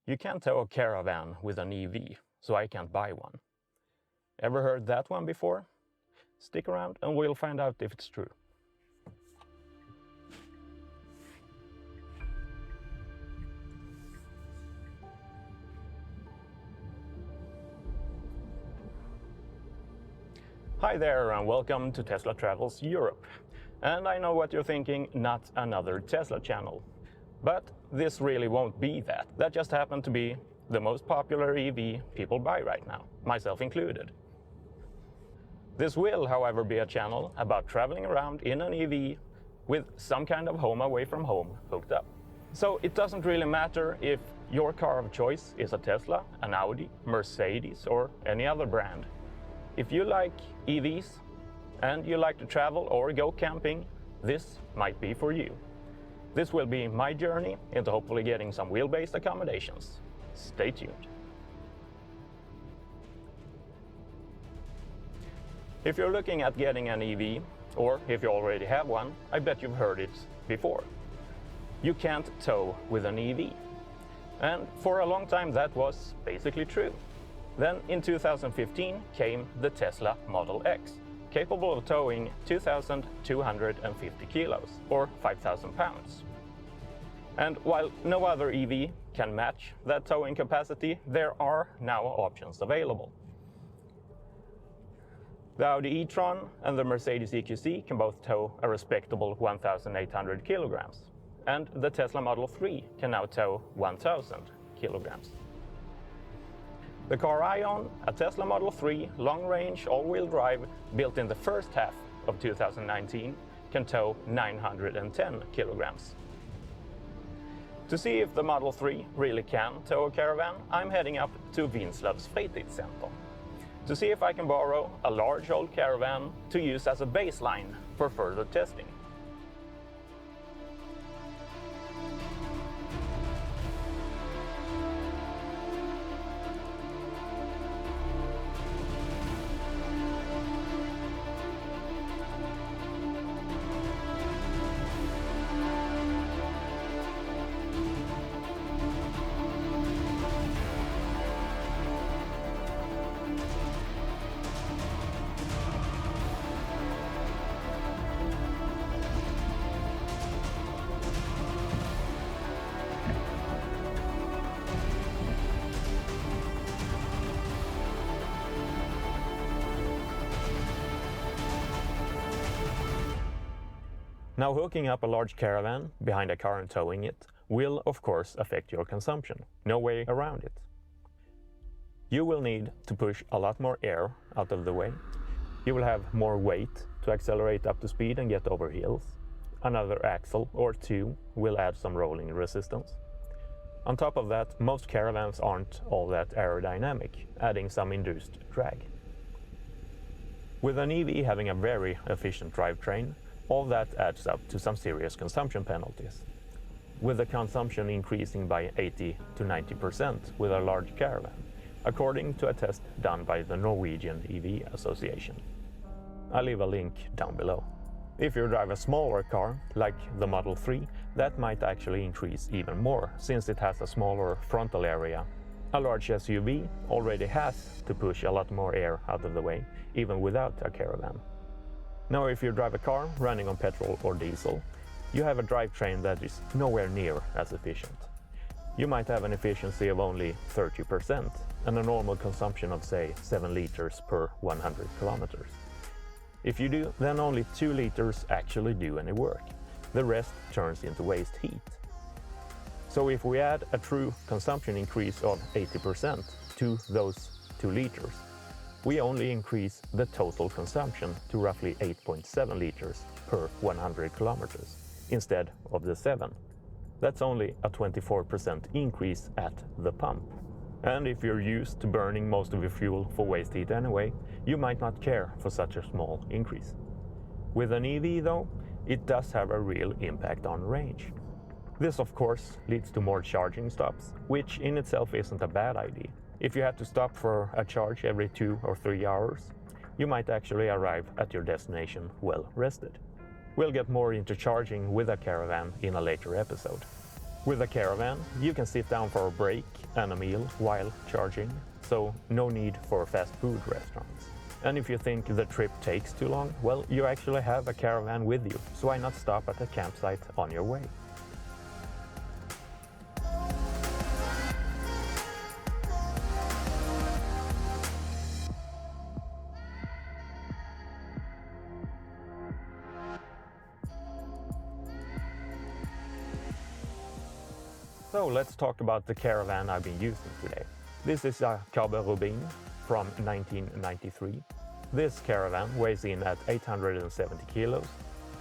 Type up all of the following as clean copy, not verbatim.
You can't tow a Caravan with an EV, so I can't buy one. Ever heard that one before? Stick around and we'll find out if it's true. Hi there and welcome to Tesla Travels Europe. And I know what you're thinking, not another Tesla channel. But this really won't be that. That just happened to be the most popular EV people buy right now, myself included. This will, however, be a channel about traveling around in an EV with some kind of home away from home hooked up. So it doesn't really matter if your car of choice is a Tesla, an Audi, Mercedes or any other brand. If you like EVs and you like to travel or go camping, this might be for you. This will be my journey into hopefully getting some wheel-based accommodations. Stay tuned. If you're looking at getting an EV, or if you already have one, I bet you've heard it before. You can't tow with an EV. And for a long time that was basically true. Then in 2015 came the Tesla Model X, capable of towing 2,250 kilos, or 5,000 pounds. And while no other EV can match that towing capacity, there are now options available. The Audi e-tron and the Mercedes EQC can both tow a respectable 1,800 kilograms, and the Tesla Model 3 can now tow 1,000 kilograms. The car I own, a Tesla Model 3 long-range all-wheel drive built in the first half of 2019, can tow 910 kilograms. To see if the Model 3 really can tow a Caravan, I'm heading up to Vinslövs Fritidscenter to see if I can borrow a large old Caravan to use as a baseline for further testing. Now, hooking up a large Caravan behind a car and towing it will, of course, affect your consumption. No way around it. You will need to push a lot more air out of the way. You will have more weight to accelerate up to speed and get over hills. Another axle or two will add some rolling resistance. On top of that, most Caravans aren't all that aerodynamic, adding some induced drag. With an EV having a very efficient drivetrain, all that adds up to some serious consumption penalties, with the consumption increasing by 80 to 90% with a large Caravan, according to a test done by the Norwegian EV Association. I'll leave a link down below. If you drive a smaller car, like the Model 3, that might actually increase even more, since it has a smaller frontal area. A large SUV already has to push a lot more air out of the way, even without a Caravan. Now, if you drive a car running on petrol or diesel, you have a drivetrain that is nowhere near as efficient. You might have an efficiency of only 30% and a normal consumption of, say, 7 liters per 100 kilometers. If you do, then only 2 liters actually do any work. The rest turns into waste heat. So if we add a true consumption increase of 80% to those 2 liters, we only increase the total consumption to roughly 8.7 liters per 100 kilometers instead of the 7. That's only a 24% increase at the pump. And if you're used to burning most of your fuel for waste heat anyway, you might not care for such a small increase. With an EV though, it does have a real impact on range. This of course leads to more charging stops, which in itself isn't a bad idea. If you have to stop for a charge every 2 or 3 hours, you might actually arrive at your destination well rested. We'll get more into charging with a Caravan in a later episode. With a Caravan, you can sit down for a break and a meal while charging, so no need for fast food restaurants. And if you think the trip takes too long, well, you actually have a Caravan with you, so why not stop at a campsite on your way? So let's talk about the Caravan I've been using today. This is a Kabe Rubin from 1993. This Caravan weighs in at 870 kilos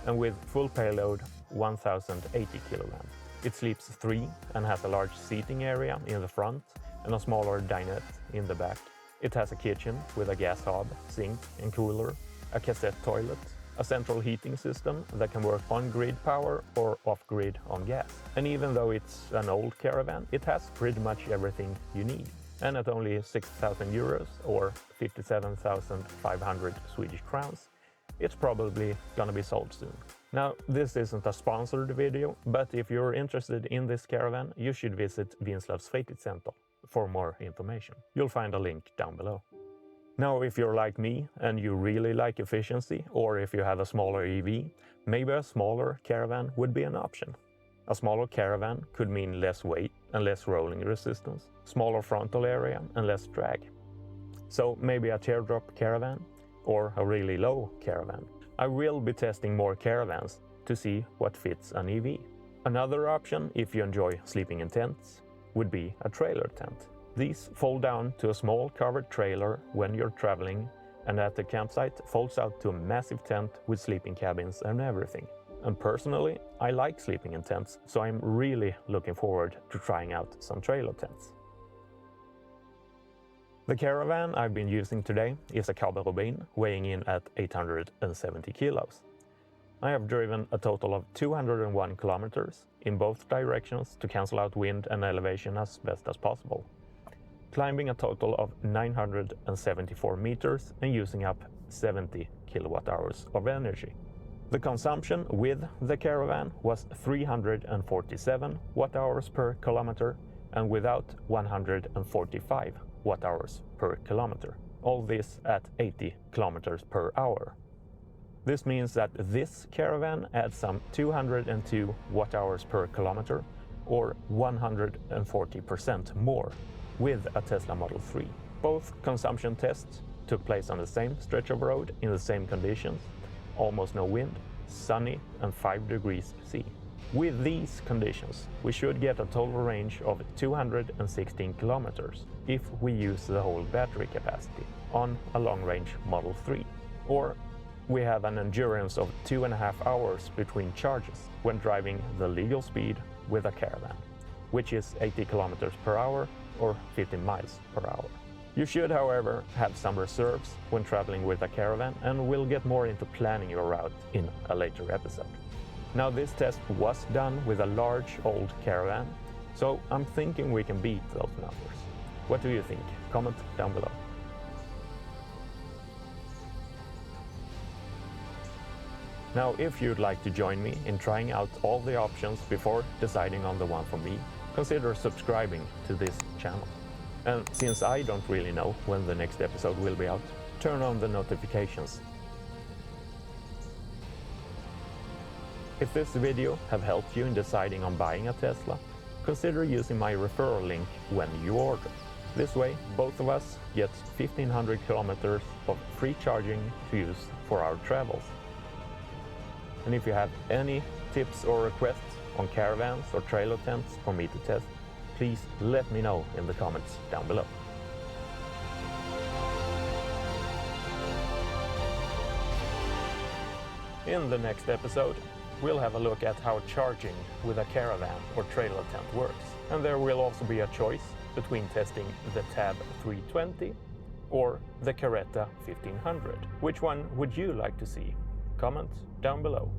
and with full payload 1080 kilograms. It sleeps 3 and has a large seating area in the front and a smaller dinette in the back. It has a kitchen with a gas hob, sink and cooler, a cassette toilet, a central heating system that can work on grid power or off-grid on gas. And even though it's an old Caravan, it has pretty much everything you need. And at only 6,000 euros or 57,500 Swedish crowns, it's probably gonna be sold soon. Now, this isn't a sponsored video, but if you're interested in this Caravan, you should visit Vinslövs Fritidscenter for more information. You'll find a link down below. Now, if you're like me and you really like efficiency, or if you have a smaller EV, maybe a smaller Caravan would be an option. A smaller Caravan could mean less weight and less rolling resistance, smaller frontal area and less drag. So maybe a teardrop Caravan or a really low Caravan. I will be testing more Caravans to see what fits an EV. Another option, if you enjoy sleeping in tents, would be a trailer tent. These fold down to a small covered trailer when you're traveling, and at the campsite folds out to a massive tent with sleeping cabins and everything. And personally, I like sleeping in tents, so I'm really looking forward to trying out some trailer tents. The Caravan I've been using today is a Kabe Rubin weighing in at 870 kilos. I have driven a total of 201 kilometers in both directions to cancel out wind and elevation as best as possible, climbing a total of 974 meters and using up 70 kilowatt hours of energy. The consumption with the Caravan was 347 watt hours per kilometer and without 145 watt hours per kilometer. All this at 80 kilometers per hour. This means that this Caravan adds some 202 watt hours per kilometer or 140% more with a Tesla Model 3. Both consumption tests took place on the same stretch of road in the same conditions, almost no wind, sunny and 5 degrees C. With these conditions, we should get a total range of 216 kilometers if we use the whole battery capacity on a long-range Model 3. Or we have an endurance of 2.5 hours between charges when driving the legal speed with a Caravan, which is 80 kilometers per hour or 15 miles per hour. You should, however, have some reserves when traveling with a Caravan, and we'll get more into planning your route in a later episode. Now, this test was done with a large old Caravan, so I'm thinking we can beat those numbers. What do you think? Comment down below. Now, if you'd like to join me in trying out all the options before deciding on the one for me, consider subscribing to this channel. And since I don't really know when the next episode will be out, turn on the notifications. If this video have helped you in deciding on buying a Tesla, consider using my referral link when you order. This way, both of us get 1,500 kilometers of free charging to use for our travels. And if you have any tips or requests on caravans or trailer tents for me to test, please let me know in the comments down below. In the next episode, we'll have a look at how charging with a caravan or trailer tent works. And there will also be a choice between testing the Tab 320 or the Caretta 1500. Which one would you like to see? Comment down below.